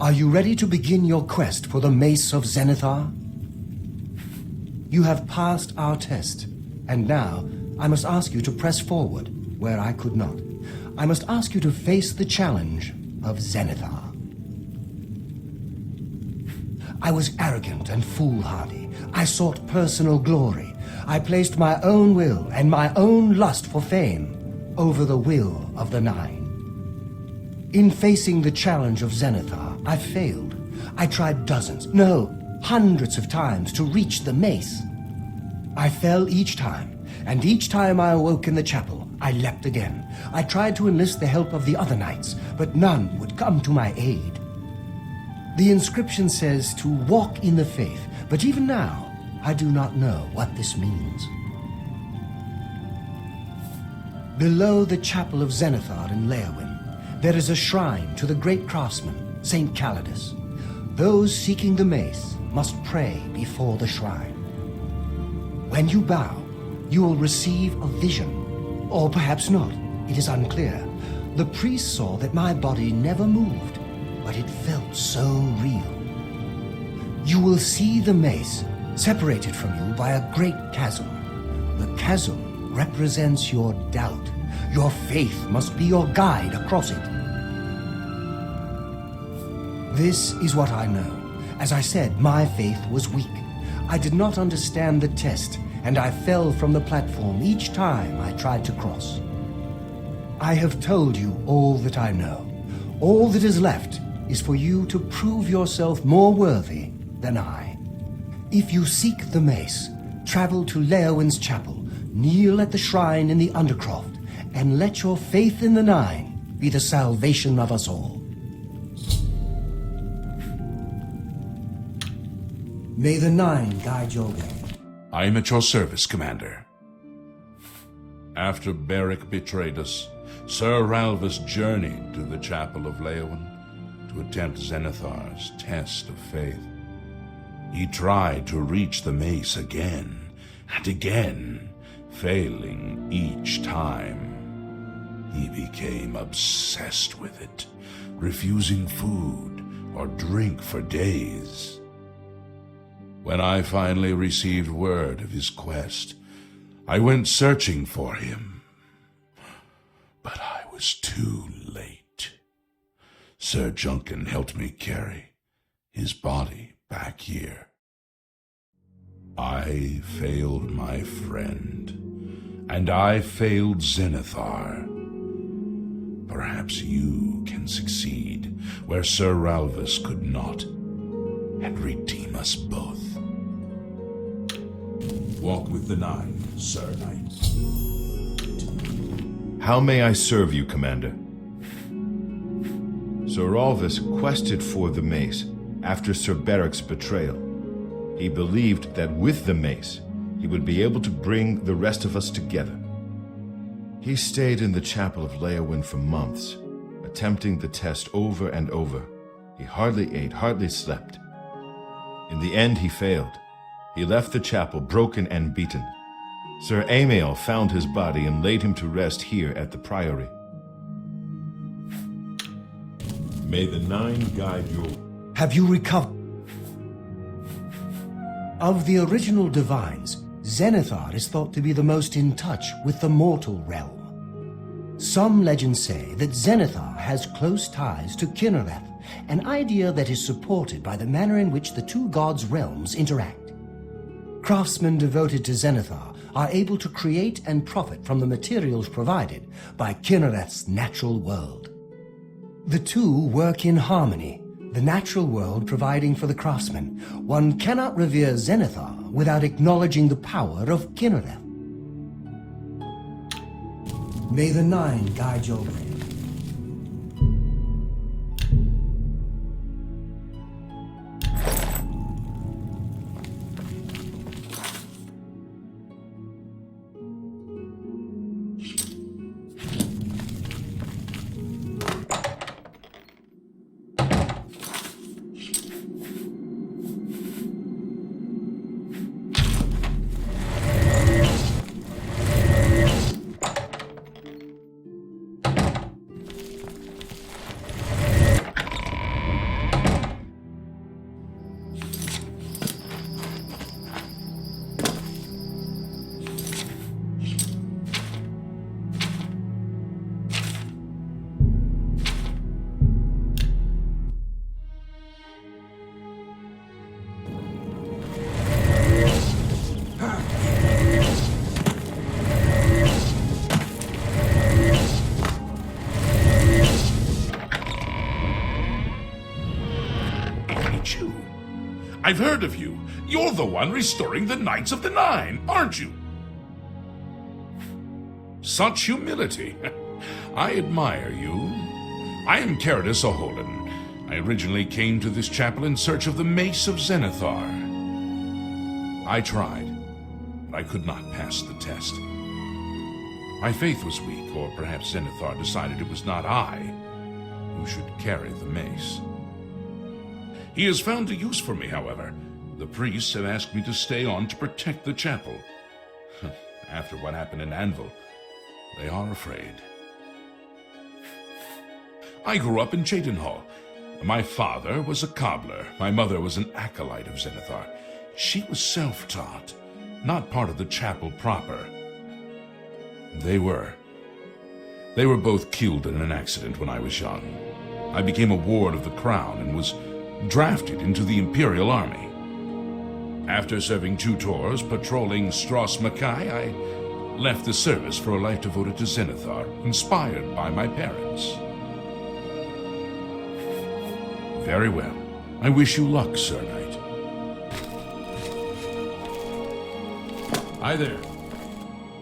Are you ready to begin your quest for the Mace of Zenithar? You have passed our test, and now I must ask you to press forward where I could not. I must ask you to face the challenge of Zenithar. I was arrogant and foolhardy. I sought personal glory. I placed my own will and my own lust for fame over the will of the Nine. In facing the challenge of Zenithar, I failed. I tried dozens, no, hundreds of times to reach the mace. I fell each time, and each time I awoke in the chapel, I leapt again. I tried to enlist the help of the other knights, but none would come to my aid. The inscription says to walk in the faith, but even now, I do not know what this means. Below the chapel of Zenithar in Leowyn, there is a shrine to the great craftsman, Saint Calidus. Those seeking the mace must pray before the shrine. When you bow, you will receive a vision, or perhaps not, it is unclear. The priest saw that my body never moved, but it felt so real. You will see the mace separated from you by a great chasm. The chasm represents your doubt. Your faith must be your guide across it. This is what I know. As I said, my faith was weak. I did not understand the test, and I fell from the platform each time I tried to cross. I have told you all that I know. All that is left is for you to prove yourself more worthy than I. If you seek the mace, travel to Leowyn's chapel, kneel at the shrine in the Undercroft, and let your faith in the Nine be the salvation of us all. May the Nine guide your way. I am at your service, Commander. After Beric betrayed us, Sir Ralvis journeyed to the chapel of Leowyn to attempt Zenithar's test of faith. He tried to reach the mace again and again, failing each time. He became obsessed with it, refusing food or drink for days. When I finally received word of his quest, I went searching for him. But I was too late. Sir Juncan helped me carry his body back here. I failed my friend, and I failed Zenithar. Perhaps you can succeed where Sir Ralvis could not, and redeem us both. Walk with the Nine, Sir Knight. How may I serve you, Commander? Sir Ralvis quested for the mace after Sir Beric's betrayal. He believed that with the mace, he would be able to bring the rest of us together. He stayed in the chapel of Leowyn for months, attempting the test over and over. He hardly ate, hardly slept. In the end, he failed. He left the chapel broken and beaten. Sir Amiel found his body and laid him to rest here at the priory. May the Nine guide you. Have you recovered? Of the original divines, Zenithar is thought to be the most in touch with the mortal realm. Some legends say that Zenithar has close ties to Kinnereth, an idea that is supported by the manner in which the two gods' realms interact. Craftsmen devoted to Zenithar are able to create and profit from the materials provided by Kinnereth's natural world. The two work in harmony, the natural world providing for the craftsmen. One cannot revere Zenithar without acknowledging the power of Kinnereth. May the Nine guide your way. I've heard of you. You're the one restoring the Knights of the Nine, aren't you? Such humility. I admire you. I am Caradus O'Holan. I originally came to this chapel in search of the Mace of Zenithar. I tried, but I could not pass the test. My faith was weak, or perhaps Zenithar decided it was not I who should carry the mace. He has found a use for me, however. The priests have asked me to stay on to protect the chapel. After what happened in Anvil, they are afraid. I grew up in Cheydinhal. My father was a cobbler. My mother was an acolyte of Zenithar. She was self-taught, not part of the chapel proper. They were both killed in an accident when I was young. I became a ward of the crown and was drafted into the Imperial army. After serving 2 tours patrolling Stros Mackay, I left the service for a life devoted to Zenithar, inspired by my parents. Very well. I wish you luck, Sir Knight. Hi there.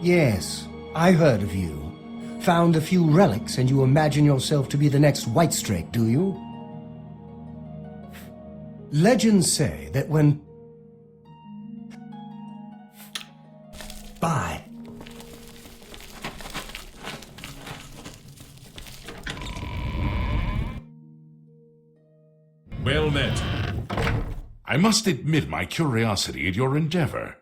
Yes, I heard of you. Found a few relics and you imagine yourself to be the next Whitestrake, do you? Legends say that when... Bye. Well met. I must admit my curiosity at your endeavor.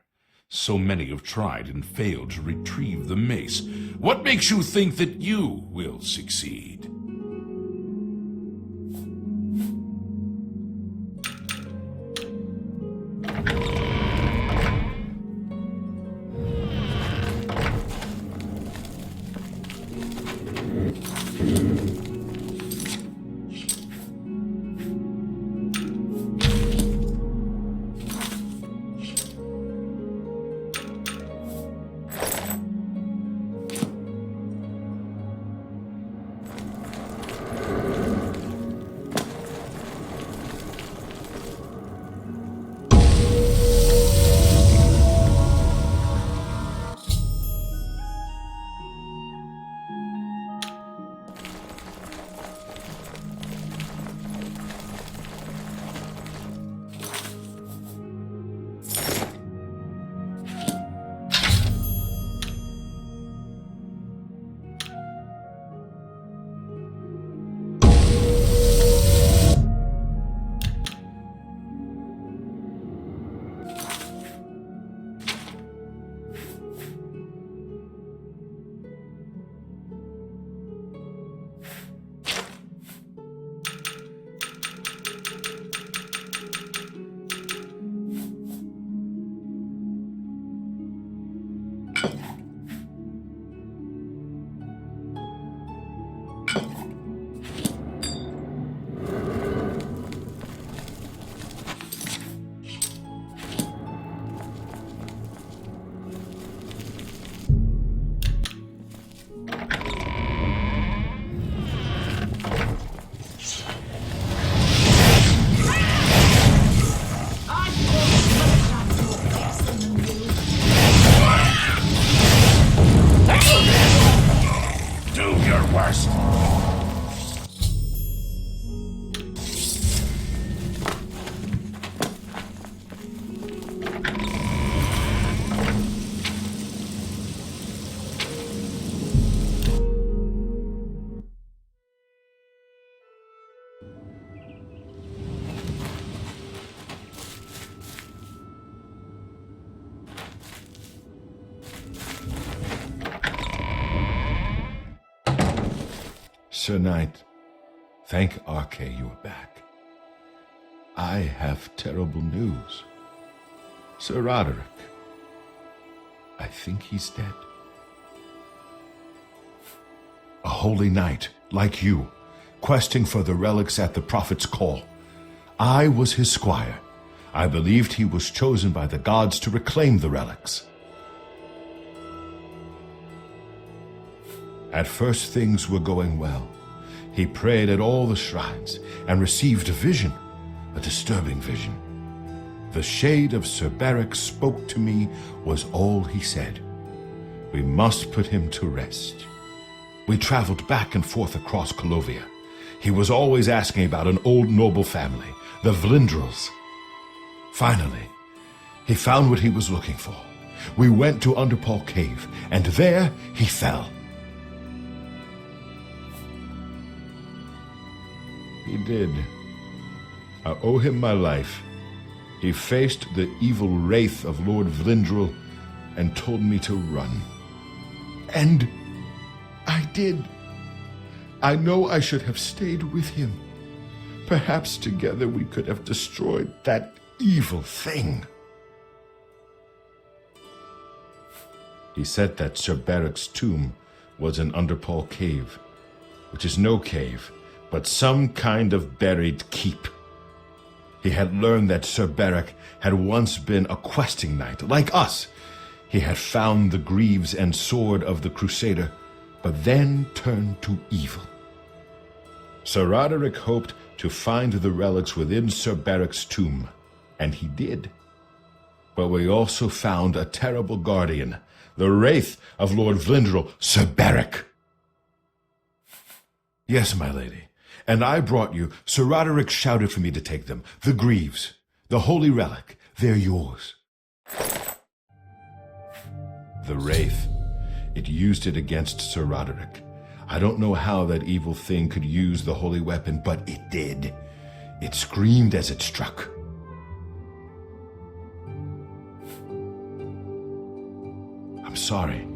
So many have tried and failed to retrieve the mace. What makes you think that you will succeed? Sir Knight, thank Arche you are back. I have terrible news. Sir Roderick, I think he's dead. A holy knight, like you, questing for the relics at the Prophet's call. I was his squire. I believed he was chosen by the gods to reclaim the relics. At first things were going well. He prayed at all the shrines and received a vision, a disturbing vision. The shade of Sir Beric spoke to me was all he said. We must put him to rest. We traveled back and forth across Colovia. He was always asking about an old noble family, the Vlindrels. Finally, he found what he was looking for. We went to Underpaw Cave, and there he fell. He did. I owe him my life. He faced the evil wraith of Lord Vlindrel and told me to run. And I did. I know I should have stayed with him. Perhaps together we could have destroyed that evil thing. He said that Sir Beric's tomb was in Underpaw Cave, which is no cave, but some kind of buried keep. He had learned that Sir Beric had once been a questing knight, like us. He had found the greaves and sword of the Crusader, but then turned to evil. Sir Roderick hoped to find the relics within Sir Beric's tomb, and he did. But we also found a terrible guardian, the wraith of Lord Vlindrel, Sir Beric. Yes, my lady, and I brought you. Sir Roderick shouted for me to take them. The greaves, the holy relic, they're yours. The wraith, it used it against Sir Roderick. I don't know how that evil thing could use the holy weapon, but it did. It screamed as it struck. I'm sorry.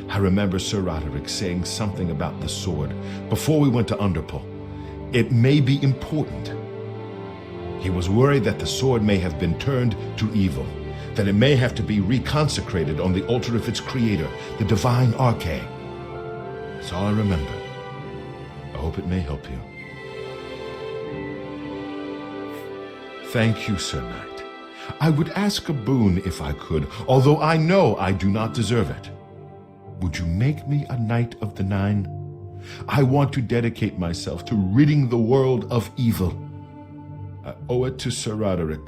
I remember Sir Roderick saying something about the sword before we went to Underpaw. It may be important. He was worried that the sword may have been turned to evil, that it may have to be reconsecrated on the altar of its creator, the divine Arche. That's all I remember. I hope it may help you. Thank you, Sir Knight. I would ask a boon if I could, although I know I do not deserve it. Would you make me a Knight of the Nine? I want to dedicate myself to ridding the world of evil. I owe it to Sir Roderick.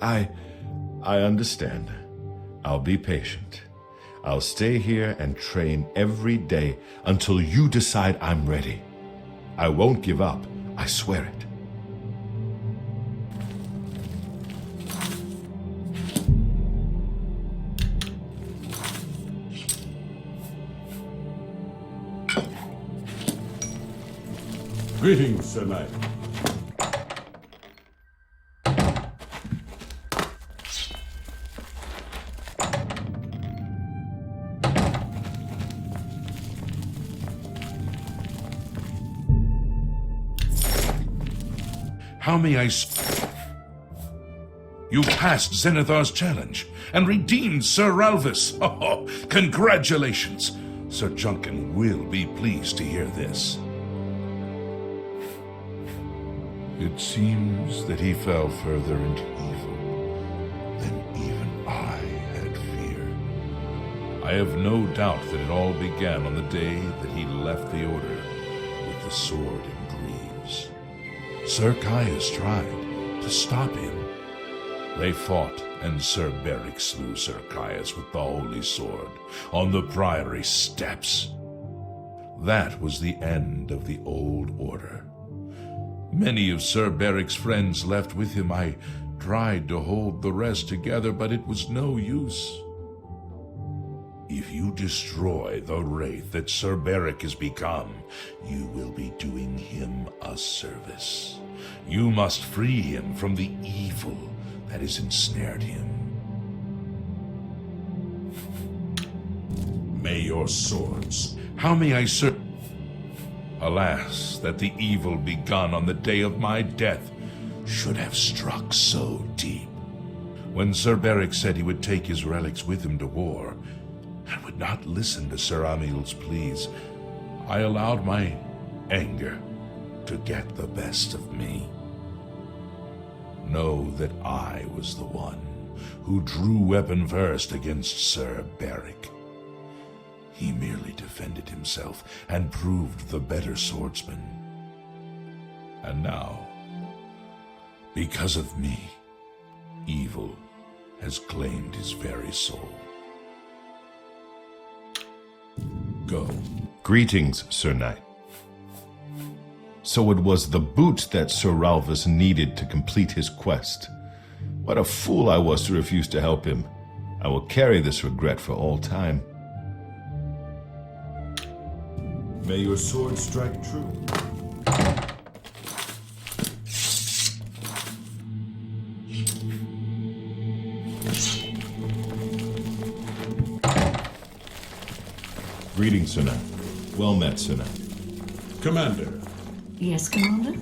I understand. I'll be patient. I'll stay here and train every day until you decide I'm ready. I won't give up, I swear it. Greetings, Sir Knight. How may I You passed Zenithar's challenge and redeemed Sir Ralvis. Oh, congratulations! Sir Junkin will be pleased to hear this. It seems that he fell further into evil than even I had feared. I have no doubt that it all began on the day that he left the Order with the sword and greaves. Sir Caius tried to stop him. They fought, and Sir Beric slew Sir Caius with the holy sword on the priory steps. That was the end of the old order. Many of Sir Beric's friends left with him. I tried to hold the rest together, but it was no use. If you destroy the wraith that Sir Beric has become, you will be doing him a service. You must free him from the evil that has ensnared him. May your swords... How may I serve... Alas, that the evil begun on the day of my death should have struck so deep. When Sir Beric said he would take his relics with him to war, and would not listen to Sir Amil's pleas, I allowed my anger to get the best of me. Know that I was the one who drew weapon first against Sir Beric. He merely defended himself and proved the better swordsman. And now, Because of me, evil has claimed his very soul. Go. Greetings, Sir Knight. So it was the boot that Sir Ralvis needed to complete his quest. What a fool I was to refuse to help him. I will carry this regret for all time. May your sword strike true. Greetings, Sir Knight. Well met, Sir Knight. Commander, Yes, Commander?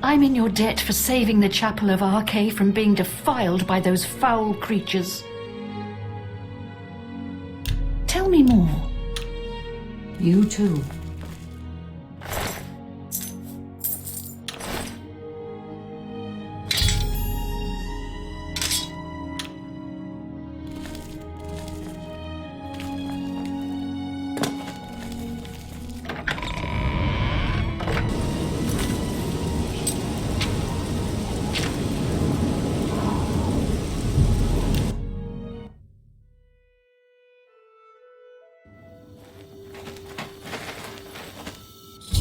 I'm in your debt for saving the Chapel of Arche from being defiled by those foul creatures. Tell me more. You too.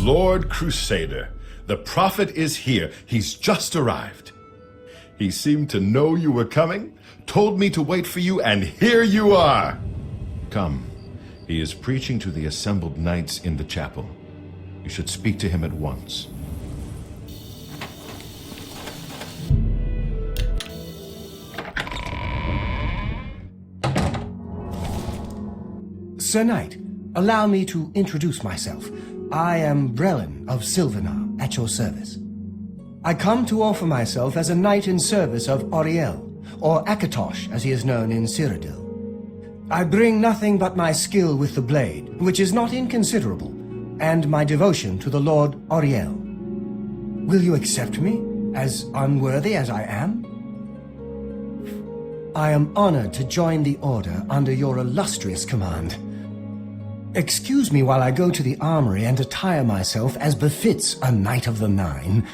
Lord Crusader, the prophet is here. He's just arrived. He seemed to know you were coming, told me to wait for you, and here you are. Come. He is preaching to the assembled knights in the chapel. You should speak to him at once. Sir Knight, allow me to introduce myself. I am Brelin of Silvenar, at your service. I come to offer myself as a knight in service of Auriel, or Akatosh as he is known in Cyrodiil. I bring nothing but my skill with the blade, which is not inconsiderable, and my devotion to the Lord Auriel. Will you accept me, as unworthy as I am? I am honored to join the Order under your illustrious command. Excuse me while I go to the armory and attire myself as befits a Knight of the Nine.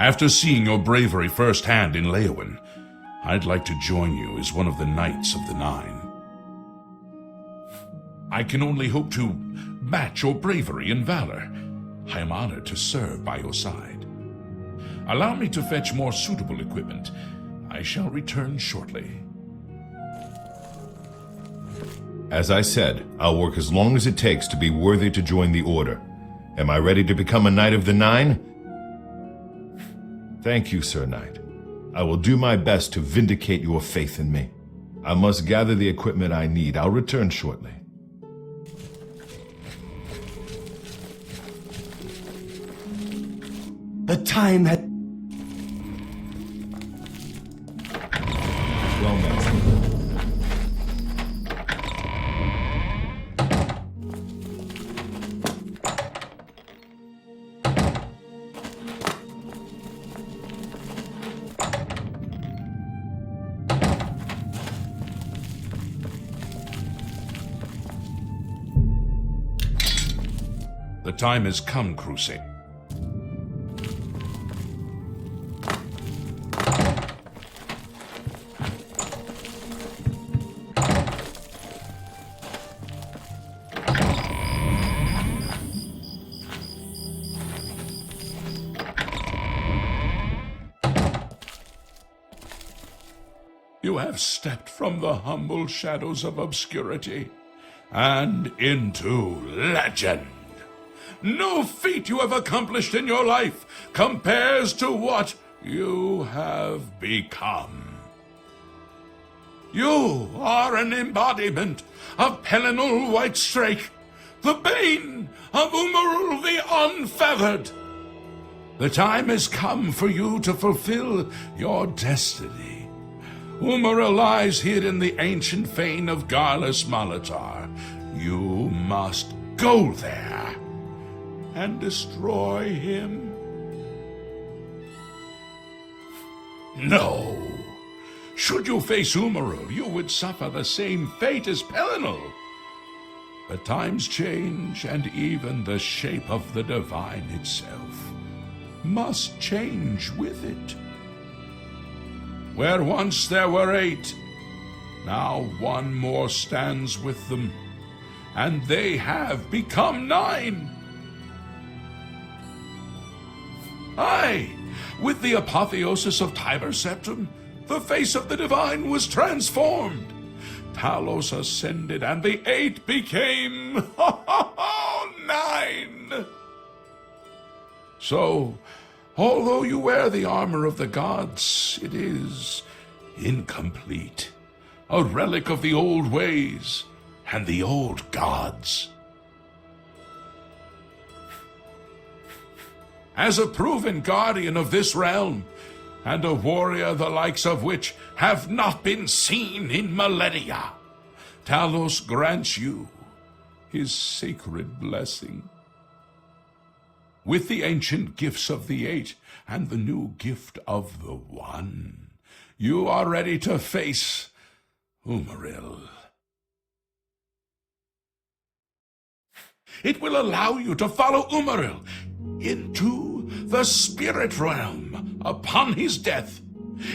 After seeing your bravery firsthand in Leowyn, I'd like to join you as one of the Knights of the Nine. I can only hope to match your bravery and valor. I am honored to serve by your side. Allow me to fetch more suitable equipment. I shall return shortly. As I said, I'll work as long as it takes to be worthy to join the Order. Am I ready to become a Knight of the Nine? Thank you, Sir Knight. I will do my best to vindicate your faith in me. I must gather the equipment I need. I'll return shortly. The time had... Well met. The time has come, Crusader. You have stepped from the humble shadows of obscurity and into legend. No feat you have accomplished in your life compares to what you have become. You are an embodiment of Pelinal Whitestrake, the bane of Umarul the Unfeathered. The time has come for you to fulfill your destiny. Umaril lies hid in the ancient fane of Garlus Malatar. You must go there and destroy him. No. Should you face Umaril, you would suffer the same fate as Pelinal. But times change, and even the shape of the divine itself must change with it. Where once there were 8, now one more stands with them, and they have become 9. Aye, with the apotheosis of Tiber Septim, the face of the divine was transformed. Talos ascended, and the 8 became 9. So, although you wear the armor of the gods, it is incomplete, a relic of the old ways and the old gods. As a proven guardian of this realm, and a warrior the likes of which have not been seen in millennia, Talos grants you his sacred blessing. With the ancient gifts of the 8 and the new gift of the 1, you are ready to face Umaril. It will allow you to follow Umaril into the spirit realm upon his death.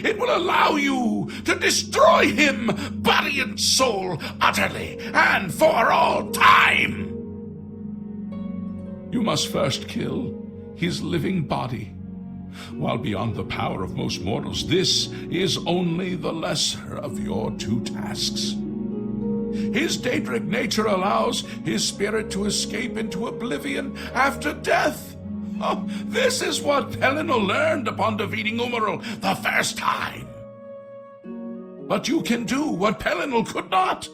It will allow you to destroy him, body and soul, utterly and for all time. You must first kill his living body. While beyond the power of most mortals, this is only the lesser of your 2 tasks. His Daedric nature allows his spirit to escape into oblivion after death. Oh, this is what Pelinal learned upon defeating Umaril the first time. But you can do what Pelinal could not.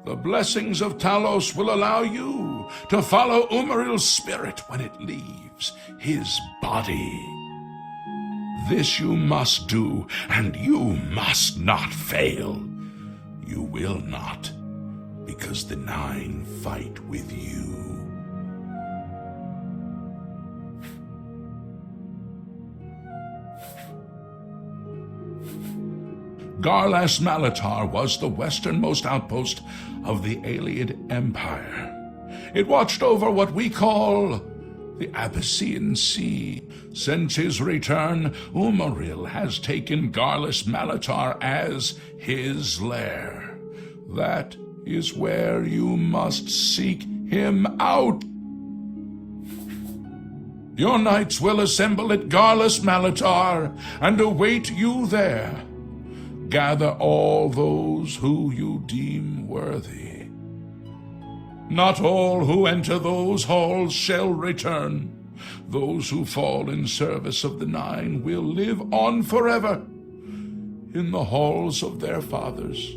The blessings of Talos will allow you to follow Umaril's spirit when it leaves his body. This you must do, and you must not fail. You will not, because the 9 fight with you. Garlas Malatar was the westernmost outpost of the Ayleid Empire. It watched over what we call the Abyssinian Sea. Since his return, Umoril has taken Garlus Malatar as his lair. That is where you must seek him out. Your knights will assemble at Garlus Malatar and await you there. Gather all those who you deem worthy. Not all who enter those halls shall return. Those who fall in service of the Nine will live on forever in the halls of their fathers.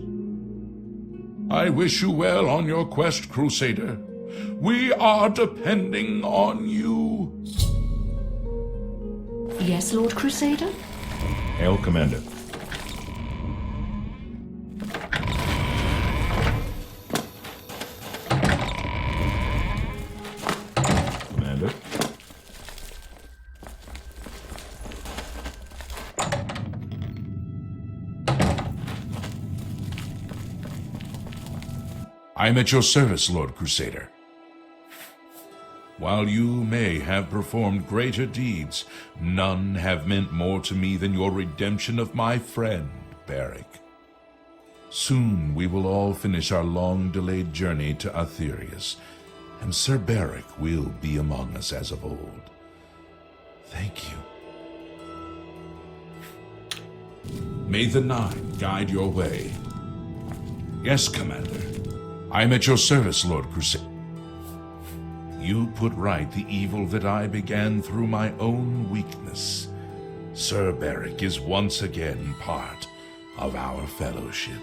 I wish you well on your quest, Crusader. We are depending on you. Yes, Lord Crusader? Hail, Commander. Commander? I am at your service, Lord Crusader. While you may have performed greater deeds, none have meant more to me than your redemption of my friend, Beric. Soon we will all finish our long-delayed journey to Aetherius, and Sir Beric will be among us as of old. Thank you. May the Nine guide your way. Yes, Commander. I am at your service, Lord Crusader. You put right the evil that I began through my own weakness. Sir Beric is once again part of our fellowship,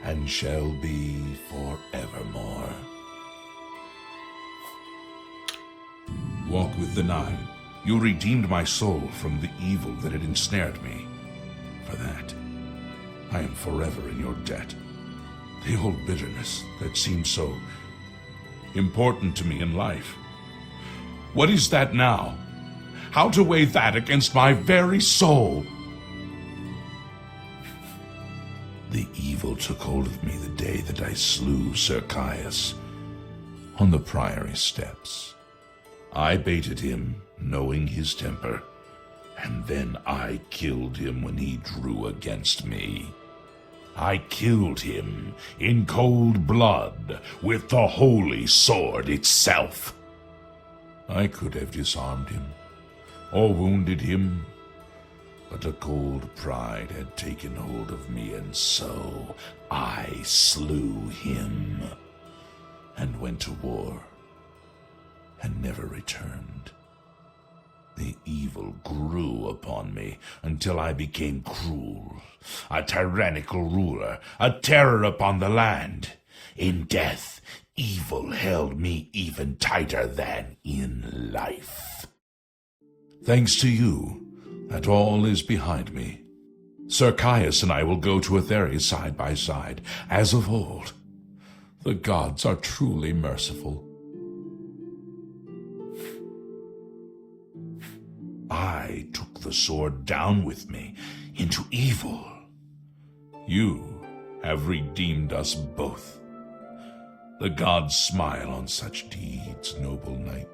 and shall be forevermore. Walk with the Nine. You redeemed my soul from the evil that had ensnared me. For that, I am forever in your debt. The old bitterness that seemed so important to me in life. What is that now? How to weigh that against my very soul? The evil took hold of me the day that I slew Sir Caius on the Priory steps. I baited him, knowing his temper, and then I killed him when he drew against me. I killed him in cold blood with the holy sword itself. I could have disarmed him or wounded him, but a cold pride had taken hold of me, and so I slew him and went to war and never returned. The evil grew upon me until I became cruel, a tyrannical ruler, a terror upon the land. In death, evil held me even tighter than in life. Thanks to you, that all is behind me. Sir Caius and I will go to Aetherius side by side, as of old. The gods are truly merciful. I took the sword down with me into evil. You have redeemed us both. The gods smile on such deeds, noble knight.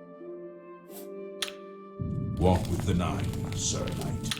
Walk with the Nine, Sir Knight.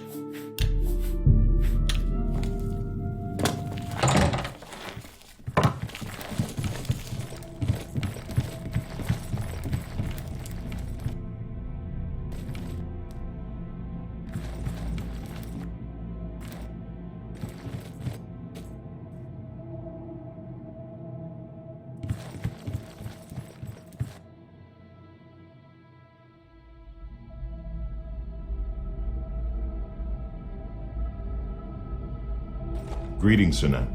Greetings, Sir Knight.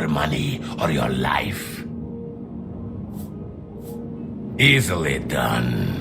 money or your life? Easily done.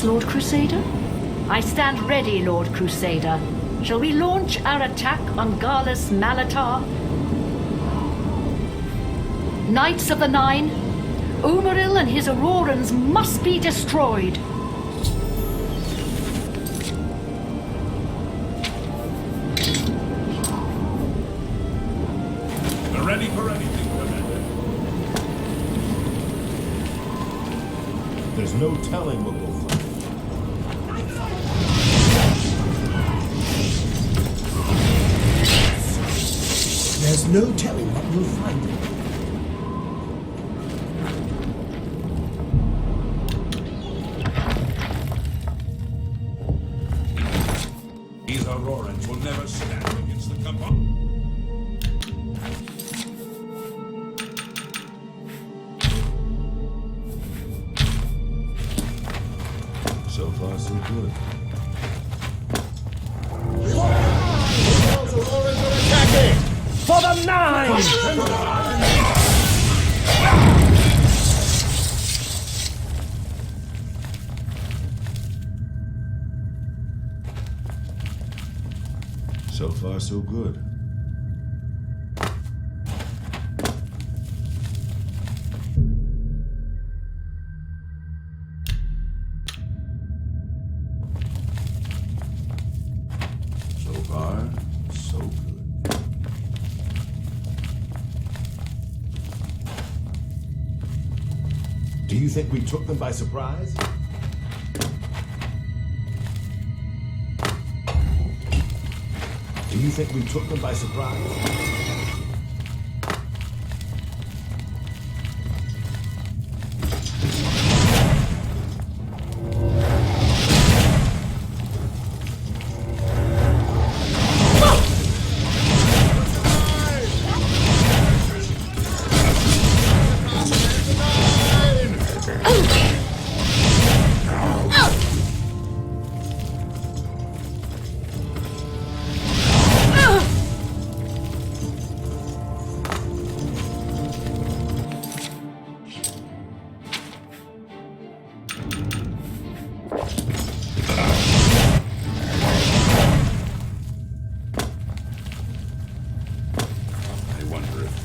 Lord Crusader? I stand ready, Lord Crusader. Shall we launch our attack on Garlus Malatar? Knights of the Nine, Umaril and his Aurorans must be destroyed. We're ready for anything, Commander. There's no telling what we'll find. There's no telling what we'll find. These Aurorans will never stand against the Cabal. So far, so good. For the Nine! So far, so good. So far, so good. Do you think we took them by surprise? Do you think we took them by surprise?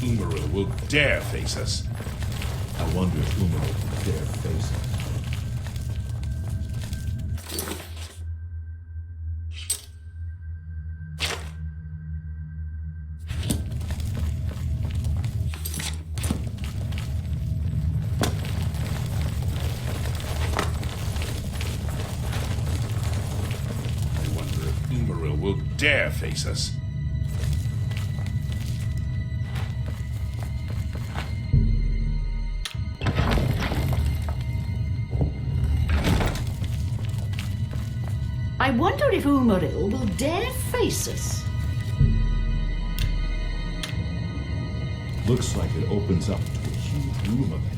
Umaril will dare face us. I wonder if Umaril will dare face us. dare face us? I wonder if Umaril will dare face us. Looks like it opens up to a huge room up ahead.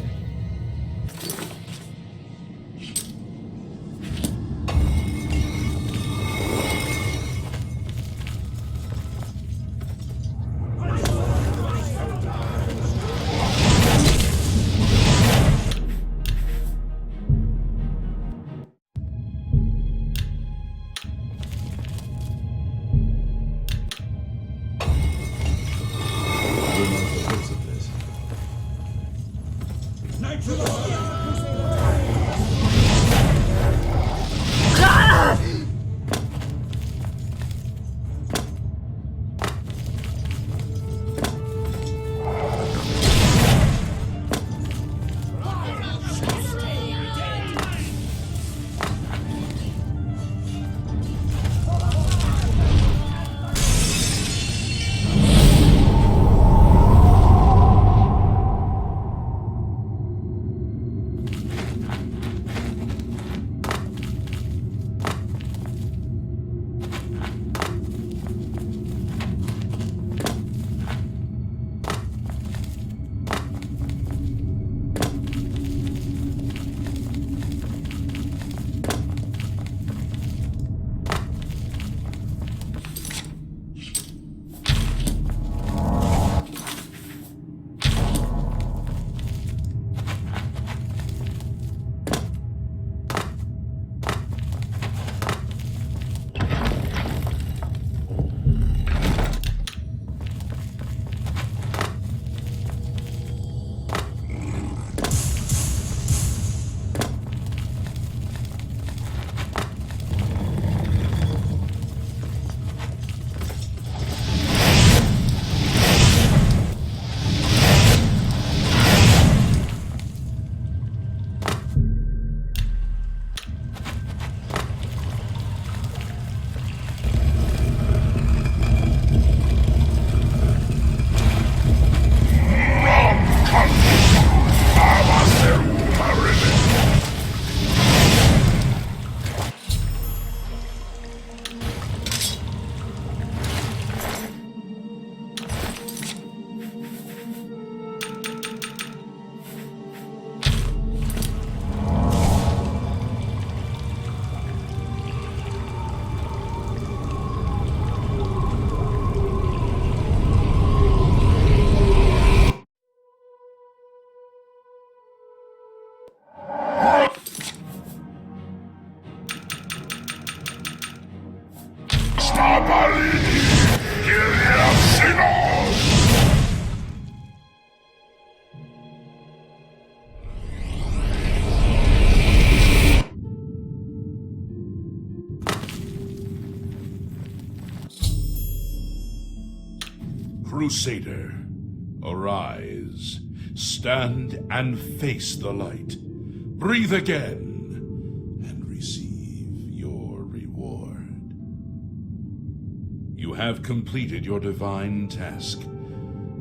Crusader, arise, stand and face the light. Breathe again and receive your reward. You have completed your divine task.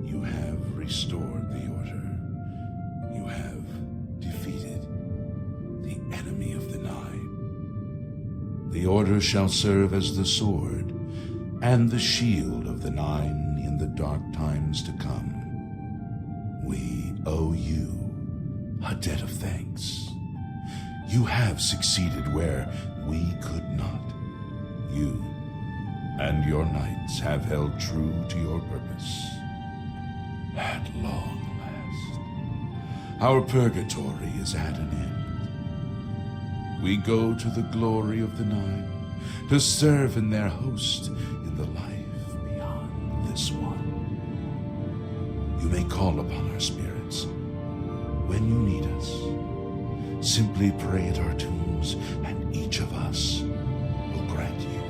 You have restored the order. You have defeated the enemy of the Nine. The order shall serve as the sword and the shield of the Nine in the dark times to come. We owe you a debt of thanks. You have succeeded where we could not. You and your knights have held true to your purpose. At long last, our purgatory is at an end. We go to the glory of the Nine to serve in their host in the life beyond this one. You may call upon our spirits when you need us. Simply pray at our tombs, and each of us will grant you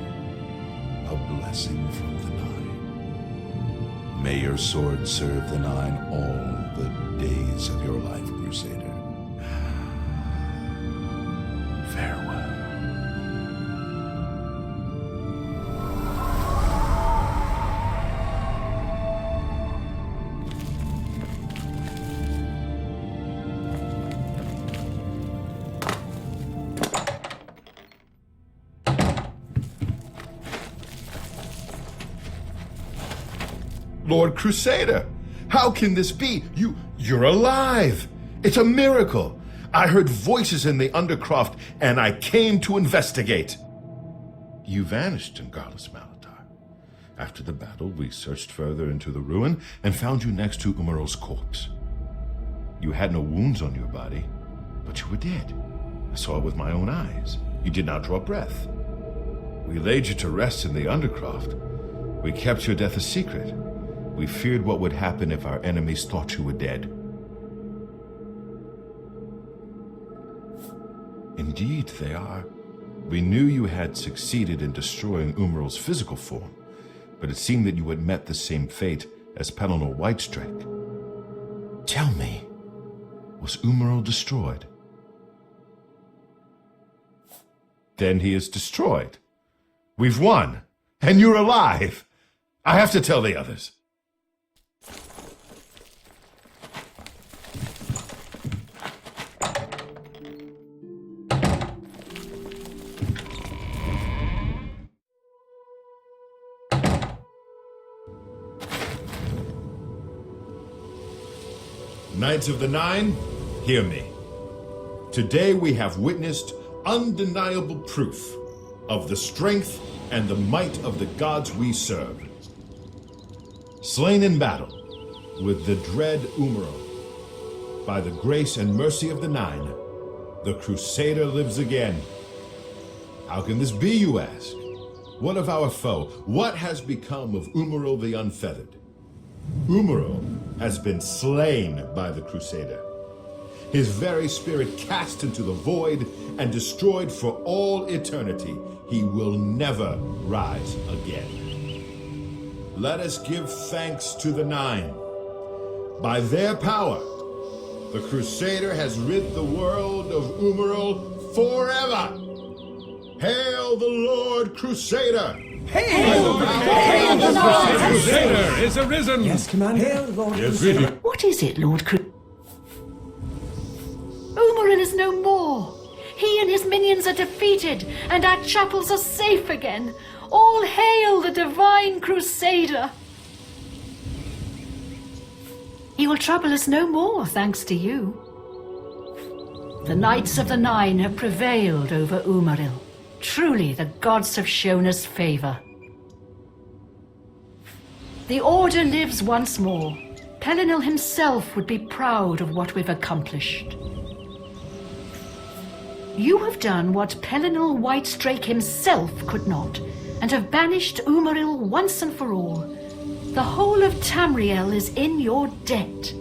a blessing from the Nine. May your sword serve the Nine all the days of your life, Crusader. Farewell. Lord Crusader, how can this be? You're alive! It's a miracle! I heard voices in the Undercroft, and I came to investigate. You vanished in Garlus Malatar. After the battle, we searched further into the ruin and found you next to Umaral's corpse. You had no wounds on your body, but you were dead. I saw it with my own eyes. You did not draw breath. We laid you to rest in the Undercroft. We kept your death a secret. We feared what would happen if our enemies thought you were dead. Indeed, they are. We knew you had succeeded in destroying Umaral's physical form, but it seemed that you had met the same fate as Pelennor Whitestrake. Tell me, was Umaral destroyed? Then he is destroyed. We've won, and you're alive. I have to tell the others. Knights of the Nine, hear me. Today we have witnessed undeniable proof of the strength and the might of the gods we serve. Slain in battle with the dread Umaral, by the grace and mercy of the Nine, the Crusader lives again. How can this be, you ask? What of our foe? What has become of Umaral the Unfeathered? Umaral has been slain by the Crusader. His very spirit cast into the void and destroyed for all eternity. He will never rise again. Let us give thanks to the Nine. By their power, the Crusader has rid the world of Umaral forever. Hail the Lord Crusader! Hail the Crusader is arisen! Yes, Commander. Hail Lord Crusader! What is it, Lord Umaril is no more. He and his minions are defeated, and our chapels are safe again. All hail the divine Crusader! He will trouble us no more, thanks to you. The Knights of the Nine have prevailed over Umaril. Truly, the gods have shown us favor. The Order lives once more. Pelennor himself would be proud of what we've accomplished. You have done what Pelennor Whitestrake himself could not, and have banished Umaril once and for all. The whole of Tamriel is in your debt.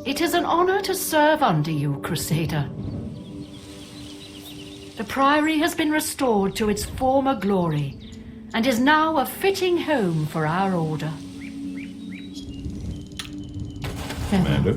It is an honor to serve under you, Crusader. The Priory has been restored to its former glory, and is now a fitting home for our Order. Commander?